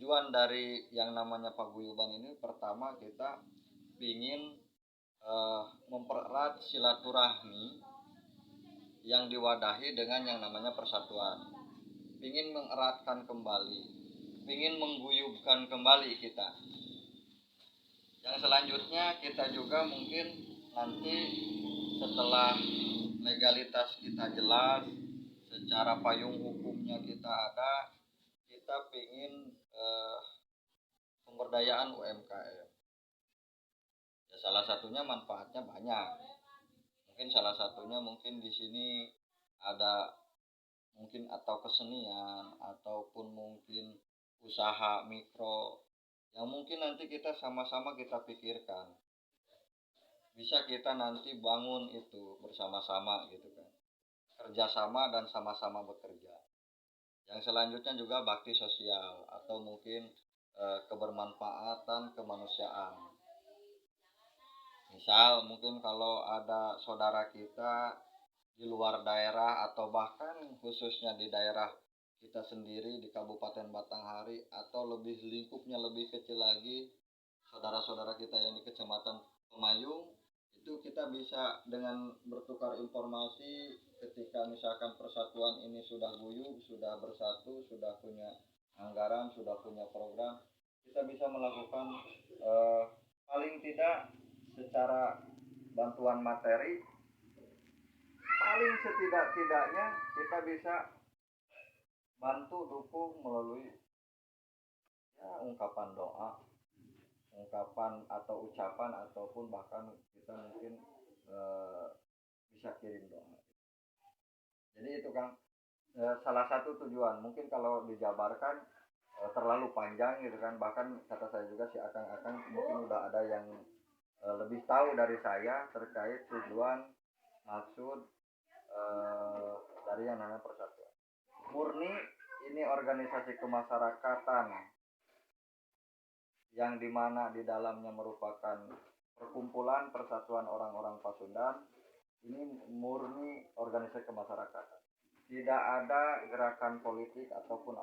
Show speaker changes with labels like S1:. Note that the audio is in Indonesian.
S1: tujuan dari yang namanya paguyuban ini, pertama kita ingin mempererat silaturahmi yang diwadahi dengan yang namanya persatuan, ingin mengeratkan kembali, ingin mengguyubkan kembali kita. Yang selanjutnya kita juga mungkin nanti setelah legalitas kita jelas, secara payung hukumnya kita ada, kita ingin pemberdayaan UMKM. Ya, salah satunya manfaatnya banyak. Mungkin salah satunya mungkin di sini ada mungkin atau kesenian ataupun mungkin usaha mikro yang mungkin nanti kita sama-sama kita pikirkan bisa kita nanti bangun itu bersama-sama gitu kan, kerjasama dan sama-sama bekerja. Yang selanjutnya juga bakti sosial atau mungkin kebermanfaatan kemanusiaan. Misal mungkin kalau ada saudara kita di luar daerah atau bahkan khususnya di daerah kita sendiri di Kabupaten Batanghari atau lebih lingkupnya lebih kecil lagi, saudara-saudara kita yang di Kecamatan Pemayung, itu kita bisa dengan bertukar informasi ketika misalkan persatuan ini sudah guyub, sudah bersatu, sudah punya anggaran, sudah punya program, kita bisa melakukan paling tidak secara bantuan materi, paling setidak-tidaknya kita bisa bantu dukung melalui ya, ungkapan doa, ungkapan atau ucapan ataupun bahkan kita mungkin bisa kirim doa. Jadi itu Kang, salah satu tujuan. Mungkin kalau dijabarkan terlalu panjang gitu kan, bahkan kata saya juga si akang-akang mungkin udah ada yang lebih tahu dari saya terkait tujuan maksud dari yang namanya persatuan. Murni ini organisasi kemasyarakatan yang dimana di dalamnya merupakan perkumpulan persatuan orang-orang Pasundan. Ini murni organisasi kemasyarakatan, tidak ada gerakan politik ataupun